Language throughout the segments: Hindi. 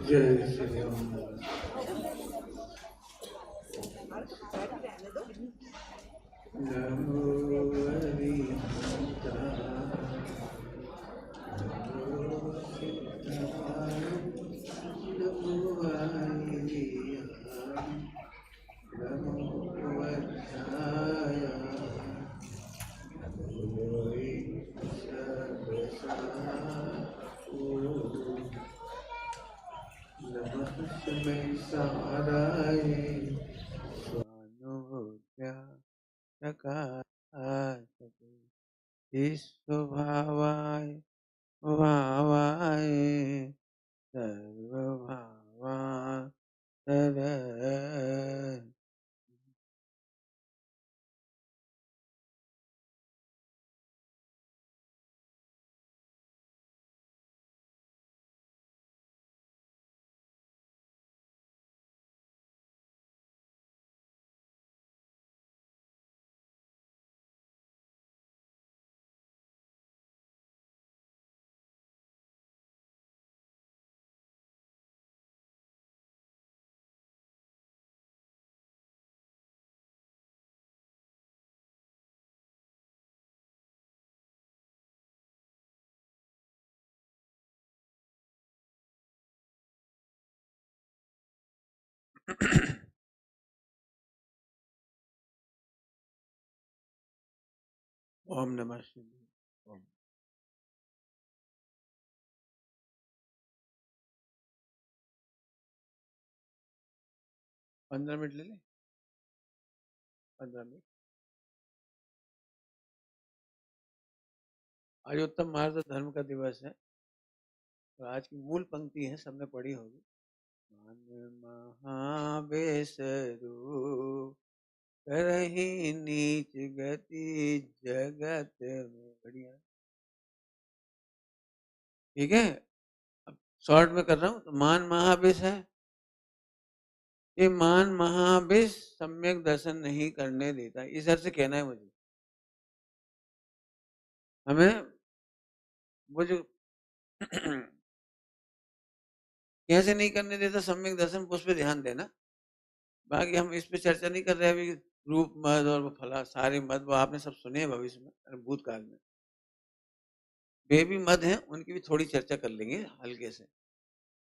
जय श्री राम। नमो हरिहंताय, नमो सीताय, नमो हरिहराय, नमो वत्साय, नमो ईशावास्याय, नमः शिवाय साराय स्वानुभूत्याकाशते स्वभावाय भावाय सर्वभावातर। ओम नमः शिवाय। ओम 15 मिनट ले ले, 15 मिनट। आज उत्तम मार्ग धर्म का दिवस है और आज की मूल पंक्ति है, सबने पढ़ी होगी। मन महाबेसरू करही नीच गति जगत में। बढ़िया, ठीक है। अब शॉर्ट में कर रहा हूं। तो मान महाबेस है, ये मान महाबेस सम्यक दर्शन नहीं करने देता, इस अर्थ से कहना है मुझे। हमें वो जो कैसे नहीं करने देता सम्यक दर्शन, उस पर ध्यान देना। बाकी हम इस पे चर्चा नहीं कर रहे अभी। रूप मद और वो फला सारे मद वो आपने सब सुने हैं भविष्य में, भूतकाल में। वे भी मद हैं, उनकी भी थोड़ी चर्चा कर लेंगे हल्के से।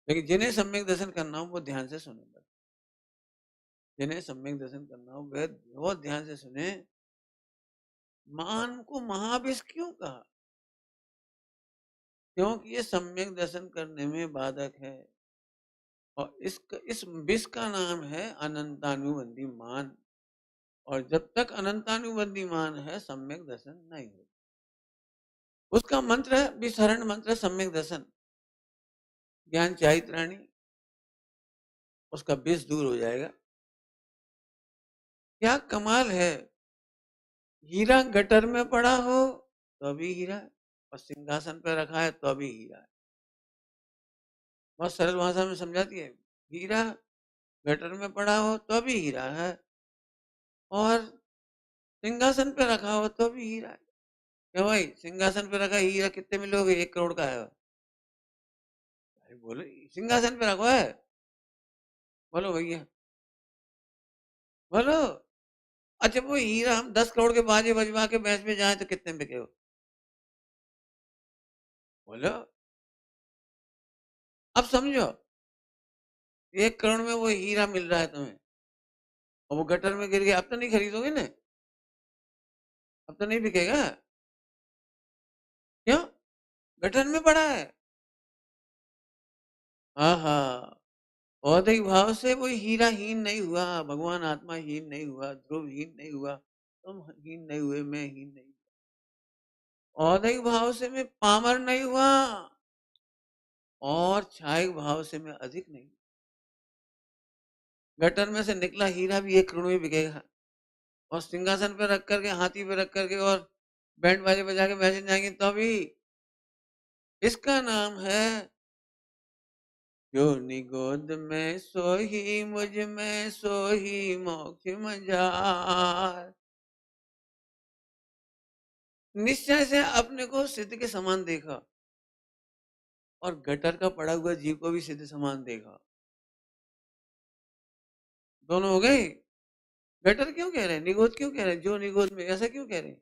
लेकिन जिन्हें सम्यक दर्शन करना हो वो ध्यान से सुने बस। जिन्हें सम्यक दर्शन करना हो वे बहुत ध्यान से सुने। मान को महाविष क्यों कहा? क्योंकि ये सम्यक दर्शन करने में बाधक है। और इस विष का नाम है अनंतानुबंधी मान। और जब तक अनंतानुबंधी मान है सम्यक दर्शन नहीं हो। उसका मंत्र है विसरण मंत्र, सम्यक दर्शन। ज्ञान चारित्राणी, उसका विष दूर हो जाएगा। क्या कमाल है, हीरा गटर में पड़ा हो तो भी हीरा है, और सिंहासन पर रखा है तो भी हीरा है। बहुत सरल भाषा में समझाती है। हीरा गटर में पड़ा हो तो भी हीरा है, और सिंहासन पे रखा हो तो भी हीरा है। क्या भाई, सिंहासन पे रखा हीरा कितने में लोगे? 1 करोड़ का है। भाई बोलो, सिंहासन पे रखो है, बोलो भैया, बोलो। अच्छा वो हीरा हम 10 करोड़ के बाजे बजवा के भैंस में जाए तो कितने में बिके हो? बोलो। अब समझो, 1 करोड़ में वो हीरा मिल रहा है तुम्हें, और वो गटर में गिर गया, अब तो नहीं खरीदोगे ना? अब तो नहीं बिकेगा। क्यों? गठन में पड़ा है। हाँ हाँ, औधिक भाव से वो हीरा हीन नहीं हुआ, भगवान आत्मा हीन नहीं हुआ, ध्रुव हीन नहीं हुआ, तुम हीन नहीं हुए, मैं हीन नहीं हुआ। औधिक भाव से मैं पामर नहीं हुआ, और छायक भाव से मैं अधिक नहीं। गटर में से निकला हीरा भी 1 करोड़ में बिकेगा, और सिंहासन पे रख करके, हाथी पे रख करके, और बैंड बाजे बजा के मैसेज जाएंगे तो भी। इसका नाम है योनि गोद में सोही, मुझ में सोही मोक्ष मजार। निश्चय से अपने को सिद्ध के समान देखा, और गटर का पड़ा हुआ जीव को भी सिद्ध समान देखा। दोनों हो गए। गटर क्यों कह रहे हैं, निगोद क्यों कह रहे हैं, जो निगोद में, ऐसा क्यों कह रहे हैं?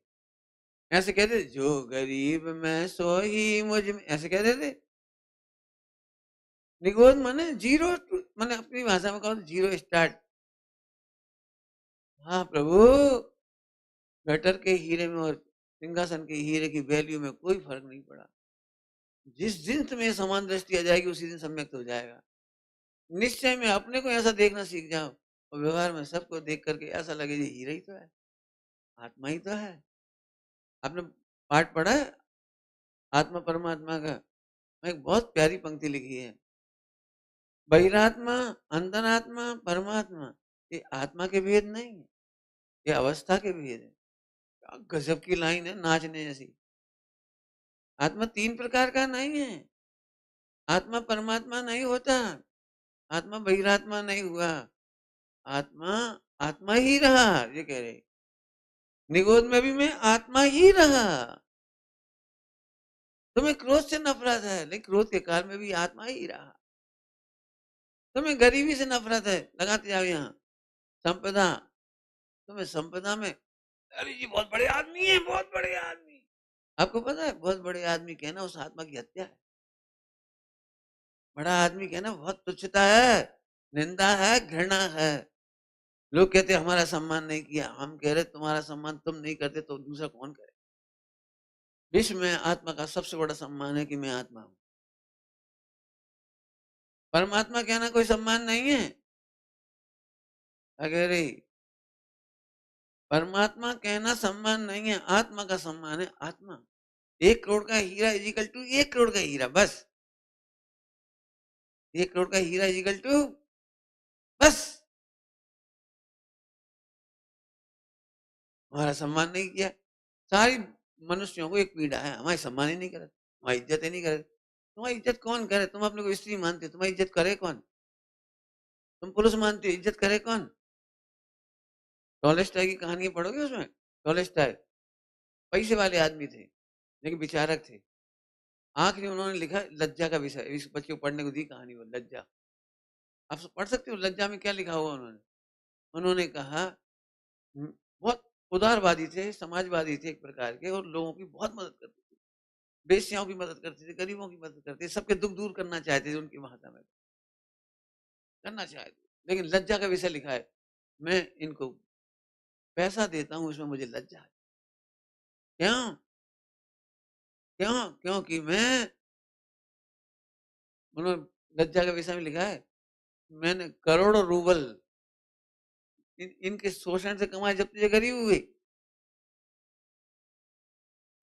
ऐसे कहते जो गरीब मैं सो ही मुझ में, ऐसे कहते थे। निगोद माने जीरो, माने अपनी भाषा में कहो तो जीरो स्टार्ट। हाँ प्रभु, गटर के हीरे में और सिंहासन के हीरे की वैल्यू में कोई फर्क नहीं पड़ा। जिस दिन तुम्हें समान दृष्टि आ जाएगी उसी दिन सम्यक्त हो जाएगा। निश्चय में अपने को ऐसा देखना सीख जाओ और व्यवहार में सबको देख करके ऐसा लगे ये हीरा ही तो है, आत्मा ही तो है। आपने पाठ पढ़ा है आत्मा परमात्मा का? एक बहुत प्यारी पंक्ति लिखी है, बहिरात्मा, अंतरात्मा, परमात्मा, ये आत्मा के भेद नहीं है, ये अवस्था के भेद है। क्या गजब की लाइन है, नाचने जैसी। आत्मा तीन प्रकार का नहीं है। आत्मा परमात्मा नहीं होता, आत्मा बहिरात्मा नहीं हुआ, आत्मा आत्मा ही रहा, ये कह रहे। निगोद में भी मैं आत्मा ही रहा। तुम्हें क्रोध से नफरत है, लेकिन क्रोध के काल में भी आत्मा ही रहा। तुम्हें गरीबी से नफरत है, लगाते जाओ यहाँ संपदा, तुम्हें संपदा में अरे जी बहुत बड़े आदमी है, बहुत बड़े आदमी। आपको पता है बहुत बड़े आदमी कहना उस आत्मा की हत्या है। बड़ा आदमी कहना बहुत तुच्छता है, निंदा है, घृणा है। लोग कहते हमारा सम्मान नहीं किया, हम कह रहे तुम्हारा सम्मान तुम नहीं करते तो दूसरा कौन करे। विश्व में आत्मा का सबसे बड़ा सम्मान है कि मैं आत्मा हूं। परमात्मा कहना कोई सम्मान नहीं है। अगर परमात्मा कहना सम्मान नहीं है, आत्मा का सम्मान है। आत्मा 1 करोड़ का हीरा इजिकल टू 1 करोड़ का हीरा, बस 1 करोड़ का हीरा इजिकल टू बस। हमारा सम्मान नहीं किया। सारी मनुष्यों को एक पीड़ा है, हमारी सम्मान ही नहीं करे, हमारी इज्जत ही नहीं करे। तुम्हारी इज्जत कौन करे? तुम अपने को स्त्री मानते हो, तुम्हारी इज्जत करे कौन? तुम पुरुष मानते हो, इज्जत करे कौन? टॉलस्टॉय की कहानी पढ़ोगे उसमें? टॉलस्टॉय पैसे वाले आदमी थे लेकिन विचारक थे। आखिरी उन्होंने लिखा लज्जा का विषय, इस बच्चे को पढ़ने को दी कहानी, वो लज्जा। आप सब पढ़ सकते हो लज्जा में क्या लिखा हुआ उन्होंने। उन्होंने कहा बहुत उदारवादी थे, समाजवादी थे एक प्रकार के, और लोगों की बहुत मदद करते थे, बेस्याओं की मदद करते थे, गरीबों की मदद करते थे, सबके दुख दूर करना चाहते थे, उनकी भाषा में करना चाहते। लेकिन लज्जा का विषय लिखा है, मैं इनको पैसा देता हूँ उसमें मुझे लज्जा है। क्यों? क्यों? क्योंकि मैं, उन्होंने लज्जा के विषय में लिखा है, मैंने करोड़ों रूबल इनके शोषण से कमाए जब तुझे गरीब हुए।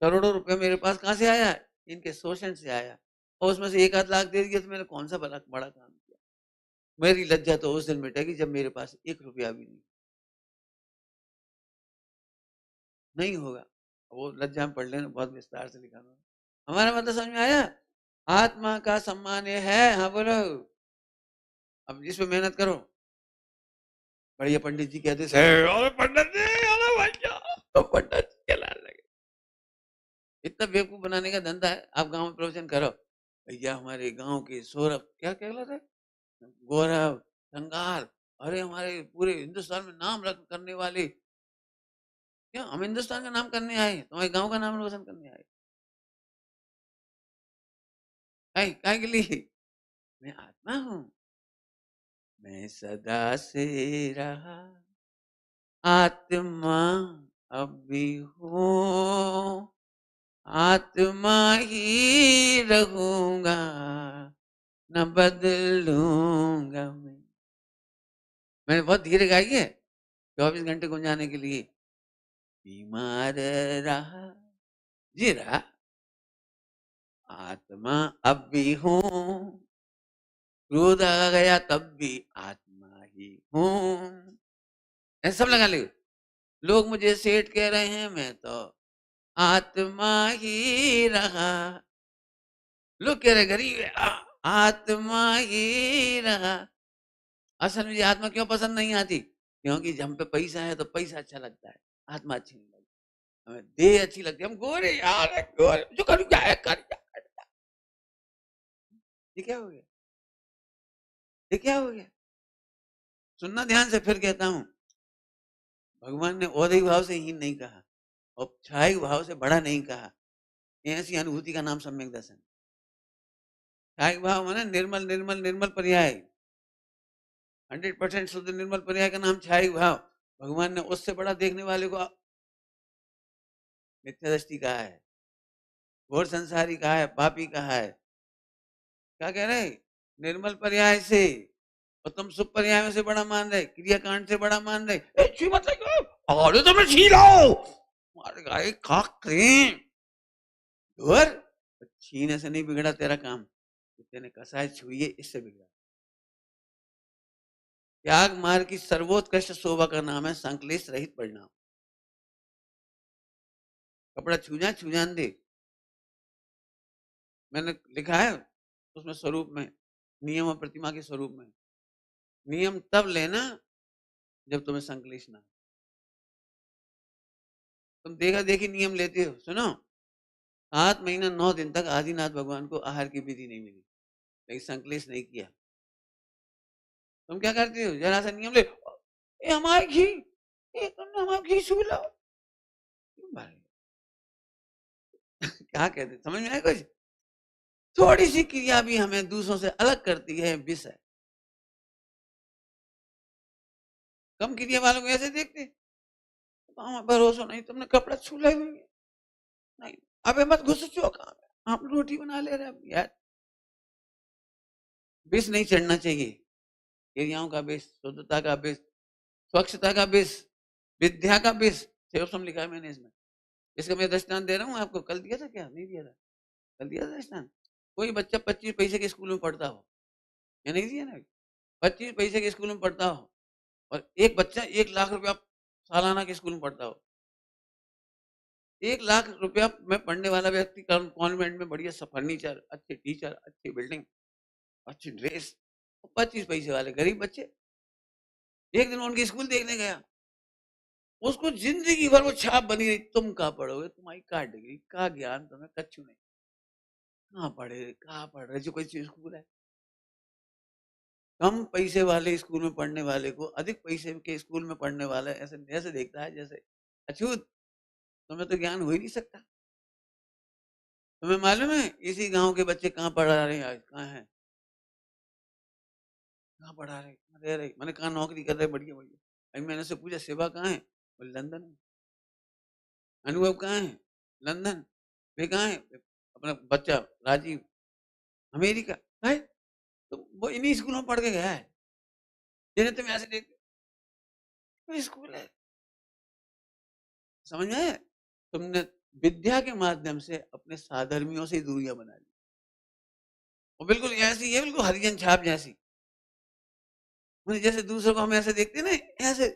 करोड़ों रुपए मेरे पास कहाँ से आया? इनके शोषण से आया, और उसमें से 1 आध लाख दे दिया तो मैंने कौन सा बड़ा बड़ा काम किया। मेरी लज्जा तो उस दिन मिटेगी जब मेरे पास 1 रुपया भी नहीं होगा। वो लज्जा में पढ़ लेना, बहुत विस्तार से लिखा उन्होंने। हमारा मतलब समझ में आया? आत्मा का सम्मान ये है। हाँ बोलो, अब जिसपे मेहनत करो। बढ़िया पंडित जी कहते अरे पंडित जी, अरे भैया, तो पंडित जी कहलाने लगे। इतना बेवकूफ बनाने का धंधा है। आप गांव में प्रवचन करो, भैया हमारे गांव के सौरभ क्या कहलाते हैं, गौरव, संगार, अरे हमारे पूरे हिंदुस्तान में नाम रख करने वाले। क्या हम हिंदुस्तान का नाम करने आए, तुम्हारे गांव का नाम रोशन करने आए? काय के लिए? मैं आत्मा हूं, मैं सदा से रहा आत्मा, अब भी हूँ, आत्मा ही रहूंगा, न बदलूंगा मैं। मैंने बहुत धीरे गाई है 24 घंटे गुंजाने के लिए। बीमार रहा, जी रहा, आत्मा अब भी हूँ, क्रोध आ गया तब भी आत्मा ही हूँ। ऐसा सब लगा ले। लोग मुझे सेठ कह रहे हैं, मैं तो आत्मा ही रहा। लोग कह रहे गरीब है, आत्मा ही रहा। असल में आत्मा क्यों पसंद नहीं आती? क्योंकि हम पे पैसा है तो पैसा अच्छा लगता है, आत्मा अच्छी नहीं लगती। हमें देह अच्छी लगती है, हम गोरे यार, गोरे जो करूँ क्या है कर क्या। ये क्या हो गया? ये क्या हो गया? सुनना ध्यान से, फिर कहता हूं, भगवान ने औधिक भाव से हीन नहीं कहा, औपचारिक भाव से बड़ा नहीं कहा। ऐसी अनुभूति का नाम सम्यक दर्शन। छायिक भाव माने निर्मल निर्मल निर्मल पर्याय, 100% शुद्ध निर्मल पर्याय का नाम छायिक भाव। भगवान ने उससे बड़ा देखने वाले को मिथ्या दृष्टि कहा है, घोर संसारी कहा है, पापी कहा है। क्या कह रहे? निर्मल पर्याय से, और तुम शुभ पर्याय में से बड़ा मान रहे, क्रियाकांड से बड़ा मान रहे। ए, छी मत लगे, अरे तो मैं छी लाओ, मारे गाय का करें और छीने से नहीं बिगड़ा तेरा काम, तेने कसाय छुई है, इससे बिगड़ा। त्याग मार्ग की सर्वोत्कृष्ट शोभा का नाम है संकलेश रहित परिणाम। कपड़ा छूजान दे, मैंने लिखा है उसमें स्वरूप में, नियम और प्रतिमा के स्वरूप में। नियम तब लेना जब तुम्हें संकलेश ना। तुम देखा देखी नियम लेते हो। सुनो, 7 महीना 9 दिन तक आदिनाथ भगवान को आहार की विधि नहीं मिली, लेकिन संकलेश नहीं किया। तुम क्या करते हो? जरा सा नियम ले, ए हमारे घी, ए तुमने हमारा घी छू लो। क्या कहते, समझ में आया कुछ? थोड़ी सी क्रिया भी हमें दूसरों से अलग करती है, विष है। कम क्रिया वालों को ऐसे देखते, भरोसा नहीं, तुमने कपड़ा छू ले नहीं, अबे मत घुस चौका, आप रोटी बना ले रहे यार। विष नहीं चढ़ना चाहिए, क्रियाओं का विष, शुद्धता का विष, स्वच्छता का विष, विद्या का विष। सेवसम लिखा है मैंने इसमें। इसका मैं दृष्टांत दे रहा हूँ आपको। कल दिया था क्या? नहीं दिया था? कल दिया था दृष्टांत। कोई बच्चा 25 पैसे के स्कूल में पढ़ता हो, या नहीं दिया ना? 25 पैसे के स्कूल में पढ़ता हो, और एक बच्चा 1 लाख रुपया सालाना के स्कूल में पढ़ता हो। 1 लाख रुपया में पढ़ने वाला व्यक्ति कॉन्वेंट में बढ़िया फर्नीचर, अच्छे टीचर, अच्छी बिल्डिंग, अच्छी ड्रेस, 25 पैसे वाले गरीब बच्चे। एक दिन उनके स्कूल देखने गया, उसको जिंदगी भर वो छाप बनी रही, तुम कहाँ पढ़ोगे, तुम्हारी क्या डिग्री, क्या ज्ञान, तुम्हें कच्छु नहीं, कहाँ पढ़े, कहाँ पढ़ रहे, जो कोई स्कूल है। कम पैसे वाले स्कूल में पढ़ने वाले को अधिक पैसे के स्कूल में पढ़ने वाला ऐसे ऐसे देखता है जैसे अछूत, तुम्हें तो ज्ञान हो ही नहीं सकता। तुम्हें मालूम है इसी गांव के बच्चे कहाँ पढ़ा रहे हैं आज? कहाँ है? कहाँ पढ़ा रहे, कहाँ रह रहे? मैंने कहा नौकरी कर रहे, बढ़िया बढ़िया। अभी मैंने से पूछा सेवा कहाँ है? बोले लंदन है। अनुभव कहाँ है? लंदन। वे कहाँ है? अपना बच्चा राजीव अमेरिका है। तो वो इन्हीं स्कूलों में पढ़ के गया है, जिन्हें तुम ऐसे देखते हो, स्कूल है। समझ में आया? तुमने विद्या के माध्यम से अपने साधर्मियों से दूरियां बना ली, और बिल्कुल ऐसी है, बिल्कुल हरिजन छाप जैसी। जैसे दूसरों को हम ऐसे देखते ना, ऐसे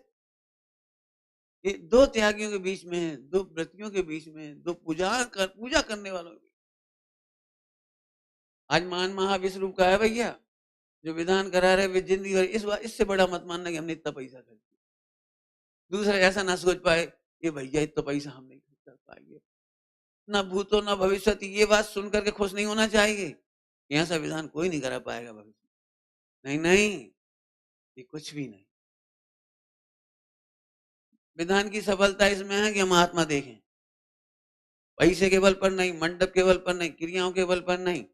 ये दो त्यागियों के बीच में, दो व्रतियों के बीच में, दो पूजा करने वालों के बीच। आज मान महाविश्व रूप का है भैया, जो विधान करा रहे वे जिंदगी भर, इस बार इससे बड़ा मत मानना कि हमने इतना पैसा खर्च किया। दूसरा ऐसा ना सोच पाए ये भैया इतना पैसा हम नहीं खर्च कर पाएंगे, ना भूतो ना भविष्य। ये बात सुन करके खुश नहीं होना चाहिए कि ऐसा विधान कोई नहीं करा पाएगा भविष्य। नहीं नहीं, ये कुछ भी नहीं। विधान की सफलता इसमें है कि हम आत्मा देखें, पैसे के बल पर नहीं, मंडप के बल पर नहीं, क्रियाओं के बल पर नहीं,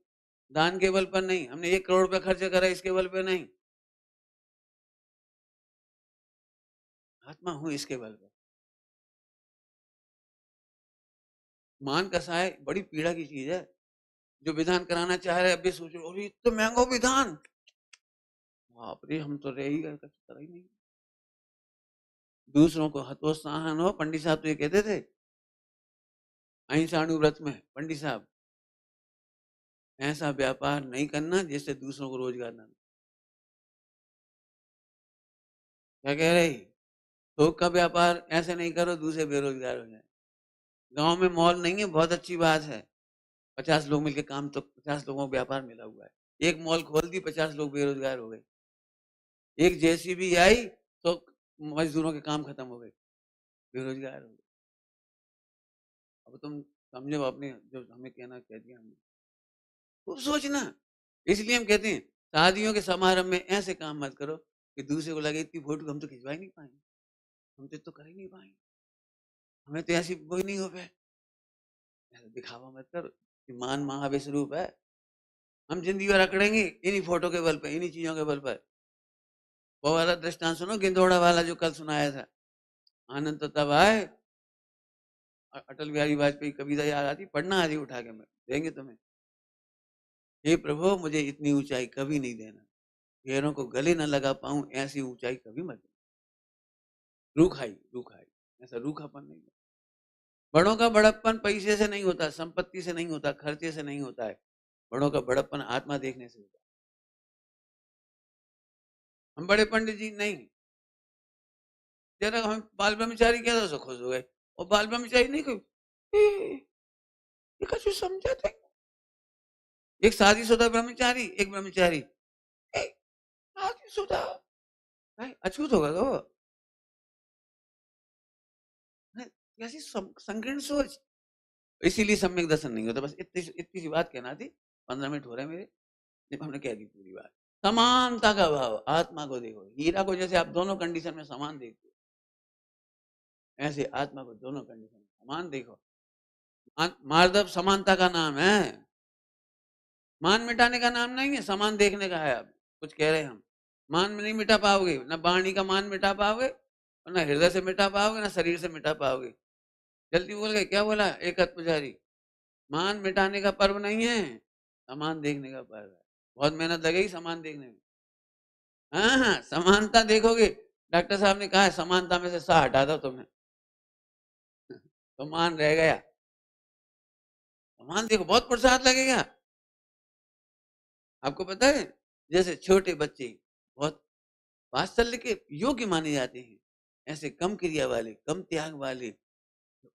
दान के बल पर नहीं, हमने 1 करोड़ रुपया खर्च करा इसके बल पर नहीं, आत्मा हूं इसके बल पर। मान कसाय बड़ी पीड़ा की चीज है। जो विधान कराना चाह रहे अभी सोचो, अरे इतना महंगा विधान, बाप रे, हम तो रह ही गए, कुछ करा ही नहीं। दूसरों को हतोत्साहन हो। पंडित साहब तो ये कहते थे अहिंसाणु व्रत में, पंडित साहब, ऐसा व्यापार नहीं करना जिससे दूसरों को रोजगार ना मिले। क्या कह रहे? थोक का व्यापार ऐसे नहीं करो दूसरे बेरोजगार हो जाए। गांव में मॉल नहीं है, बहुत अच्छी बात है, 50 लोग मिलकर काम, तो 50 लोगों को व्यापार मिला हुआ है। एक मॉल खोल दी, 50 लोग बेरोजगार हो गए। एक जेसीबी आई तो मजदूरों के काम खत्म हो गए, बेरोजगार हो गए। अब तुम समझो अपने जो हमें कहना कह दिया हमने, खूब सोचना। इसलिए हम कहते हैं शादियों के समारंभ में ऐसे काम मत करो कि दूसरे को लगे इतनी फोटो हम तो खिंचवा ही नहीं पाएंगे, हम तो कर ही नहीं पाएंगे, हमें तो ऐसी वो ही नहीं हो पाए। ऐसा दिखावा मत कर कि मान महाविश्व है। हम जिंदगी भर अकड़ेंगे इन्हीं फोटो के बल पर, इन्हीं चीजों के बल पर। वो वाला दृष्टांत सुनो, गिंदोड़ा वाला जो कल सुनाया था। आनंद तो तब आए, अटल बिहारी वाजपेयी कविता याद आती, पढ़ना आदि उठा के मैं देंगे तुम्हें। हे प्रभु मुझे इतनी ऊंचाई कभी नहीं देना, पैरों को गले न लगा पाऊं ऐसी ऊंचाई कभी मत देना। रूखाई रूखाई, ऐसा रूखापन नहीं है। बड़ों का बड़प्पन पैसे से नहीं होता, संपत्ति से नहीं होता, खर्चे से नहीं होता है। बड़ों का बड़प्पन आत्मा देखने से होता है। हम बड़े पंडित जी नहीं, जरा हम बाल ब्रह्मचारी किया तो खुश हो गए, और बाल ब्रह्मचारी नहीं कोई ये कछु समझा थे। एक शादीशुदा ब्रह्मचारी, एक ब्रह्मचारी, शादीशुदा अछूत होगा वो, कैसी संकीर्ण सोच। इसीलिए सम्यक दर्शन नहीं होता। बस इतनी इतनी सी बात कहना थी, 15 मिनट हो रहे हैं मेरे, हमने कह दी पूरी बात। समानता का भाव, आत्मा को देखो, हीरा को जैसे आप दोनों कंडीशन में समान देखते हो, ऐसे आत्मा को दोनों कंडीशन में समान देखो। मार्दव समानता का नाम है, मान मिटाने का नाम नहीं है, समान देखने का है। अब कुछ कह रहे हैं हम, मान में नहीं मिटा पाओगे, ना वाणी का मान मिटा पाओगे, और ना हृदय से मिटा पाओगे, ना शरीर से मिटा पाओगे। जल्दी बोल गए, क्या बोला एक पुजारी? मान मिटाने का पर्व नहीं है, समान देखने का पर्व है। बहुत मेहनत लगेगी समान देखने में। हाँ हाँ, समानता देखोगे। डॉक्टर साहब ने कहा है समानता में से सा हटा दो तुम्हें तो मान रह गया। समान देखो, बहुत प्रसाद लगेगा। आपको पता है, जैसे छोटे बच्चे बहुत वात्सल्य के योग्य माने जाते हैं, ऐसे कम क्रिया वाले, कम त्याग वाले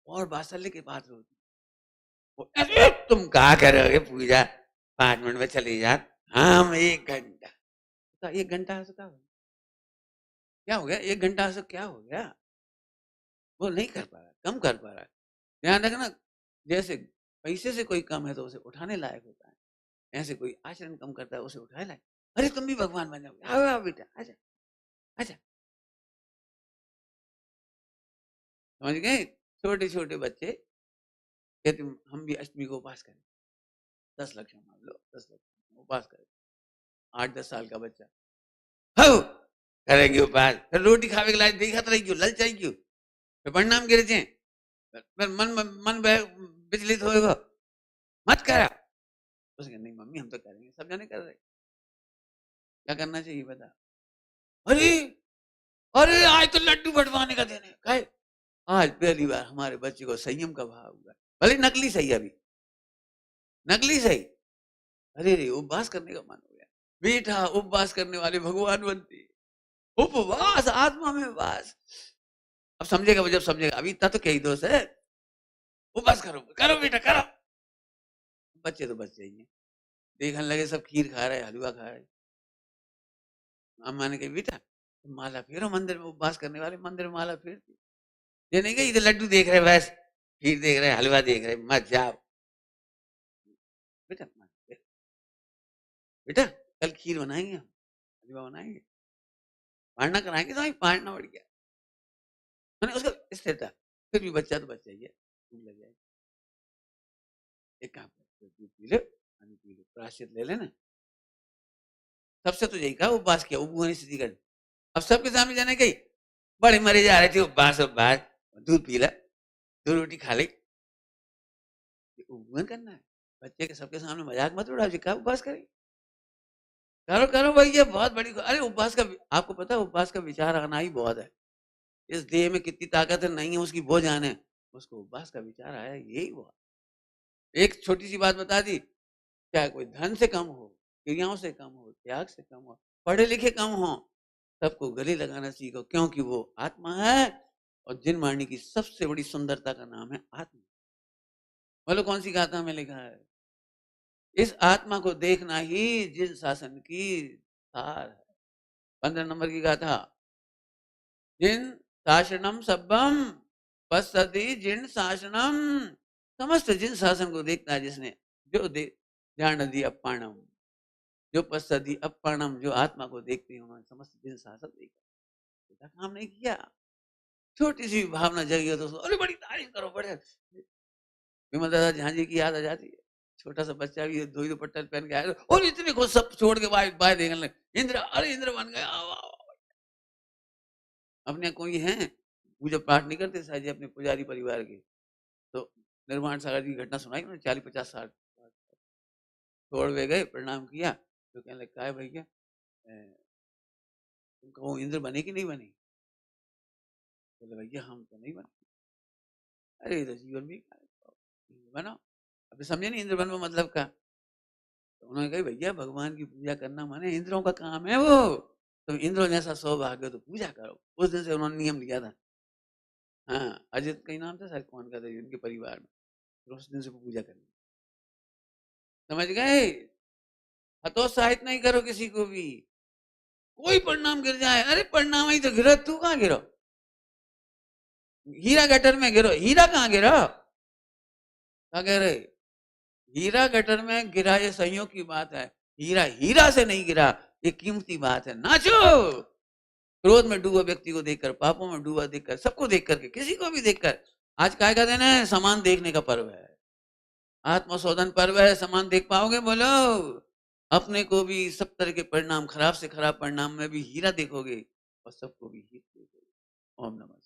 और वात्सल्य के पात्र होते हैं। अरे तुम क्या करोगे पूजा, 5 मिनट में चली जा, हम 1 घंटा। तो 1 घंटा से क्या हो गया? 1 घंटा से क्या हो गया? वो नहीं कर पा रहा, कम कर पा रहा है। ध्यान रखना, जैसे पैसे से कोई कम है तो उसे उठाने लायक होता है, ऐसे कोई आचरण कम करता है उसे उठाए लायक। अरे तुम भी भगवान बन जाओगे, आओ आओ बेटा, आजा आजा। समझ गए? छोटे छोटे बच्चे कहते हम भी अष्टमी को उपास करें, 10 लक्ष्य मान लो, 10 लक्ष्य उपास करें। 8-10 साल का बच्चा हो करेंगे उपास, फिर रोटी खावे के लायक देखा रही क्यों, ललचाई क्यों, फिर परिणाम गिर जाए, फिर मन विचलित होएगा, मत करा। उसके नहीं मम्मी हम तो करेंगे, सब जाने कर रहे, क्या करना चाहिए बता? अरे अरे आज तो लड्डू बंटवाने का दिन है, कहे आज पहली बार हमारे बच्चे को संयम का भाव हुआ, भले नकली सही, अभी नकली सही। अरे रे उपवास करने का मन हो गया बेटा, उपवास करने वाले भगवान बनते, उपवास आत्मा में वास। अब समझेगा वो, जब समझेगा, अभी इतना तो क्या ही दोष है, उपवास करो करो बेटा करो। बच्चे तो बच्चे ही हैं, देखने लगे सब खीर खा रहे, हलवा खा रहे। अम्मा ने कही बेटा माला फेरो मंदिर में, उपवास करने वाले मंदिर में माला फेरती, ये नहीं कही इधर लड्डू देख रहे, बस खीर देख रहे, हलवा देख रहे, मत जाओ बेटा। बेटा कल खीर बनाएंगे, हम हलवा बनाएंगे, पारना कराएंगे, तो पारना बढ़ गया। मैंने उसका स्थिरता, फिर भी बच्चा तो बच्चा ही है, लग जाएगा। एक काम कर, दूध पी लो, पानी पी लो, प्रायश्चित ले लेना। सबसे तो यही कहा उपवास किया, उपवास स्थिति कर। अब सबके सामने जाने गई, बड़े मरे जा रहे थे, उपवास उपवास, दूध पी ला, 2 रोटी खा ली, उपवास करना है। बच्चे के सबके सामने मजाक मत उड़ाओ जी, क्या उपवास करें, करो करो भाई, ये बहुत बड़ी। अरे उपवास का, आपको पता है उपवास का विचार आना ही बहुत है। इस देह में कितनी ताकत है नहीं है उसकी वो जाने, उसको उपवास का विचार आया, यही हुआ। एक छोटी सी बात बता दी, चाहे कोई धन से कम हो, क्रियाओं से कम हो, त्याग से कम हो, पढ़े लिखे कम हो, सबको गले लगाना सीखो, क्योंकि वो आत्मा है। और जिन वाणी की सबसे बड़ी सुंदरता का नाम है आत्मा। बोलो कौन सी गाथा में लिखा है? इस आत्मा को देखना ही जिन शासन की सार है। 15 नंबर की गाथा, जिन शासनम सब्बम पश्यति जिन शासनम, समस्त जिन शासन को देखता है जिसने, जो दे ध्यान दिया पाणम, जो पश्चादि अपरणम, जो आत्मा को देखते हैं उन्होंने समस्त दिन शासक देखा, बेटा काम नहीं किया। छोटी सी भावना जगी हो तो उसको, अरे बड़ी तारीफ करो, बड़े। विमल दादा झांझी की याद आ जाती है। छोटा सा बच्चा भी दो ही दुपट्टा पहन के आया और इतने खुश, सब छोड़ के बाहर बाहर देखने लगे, इंद्र, अरे इंद्र बन गया, वाह, वाह, वाह। अपने यहाँ कोई है पूजा पाठ नहीं करते शायद जी अपने पुजारी परिवार के, तो निर्माण सागर की घटना सुनाई उन्होंने, 40-50 साल छोड़ वे गए, प्रणाम किया तो कहने लगे, "क्या है भैया, तुम कहो इंद्र बने कि नहीं बने?" बोले, भैया हम तो नहीं बने। अरे ये तो जीवन भी बनो, अभी समझे नहीं इंद्र बनो मतलब का। तो उन्होंने कहा, भैया भगवान की पूजा करना माने इंद्रों का काम है वो, तुम इंद्रों जैसा सौभाग्य हो तो पूजा करो। उस दिन से उन्होंने नियम लिया था। हाँ, अजित का ही नाम था शायद, कौन का था उनके परिवार में, फिर उस दिन से वो पूजा करनी। समझ गए? हतोत्साहित नहीं करो किसी को भी। कोई परिणाम गिर जाए, अरे परिणाम ही तो गिरो, तू कहाँ गिरो? हीरा गटर में गिरो, हीरा कहाँ गिरा? क्या कह रहे? हीरा गटर में गिरा ये संयोग की बात है, हीरा हीरा से नहीं गिरा, ये कीमती बात है। नाचो, क्रोध में डूबा व्यक्ति को देखकर, पापों में डूबा देखकर, सबको देख करके, किसी को भी देखकर। आज काय का दिन है? समान देखने का पर्व है, आत्मशोधन पर्व है। समान देख पाओगे? बोलो। अपने को भी सब तरह के परिणाम, खराब से खराब परिणाम में भी हीरा देखोगे और सबको भी हीरा देखोगे। ओम नमः।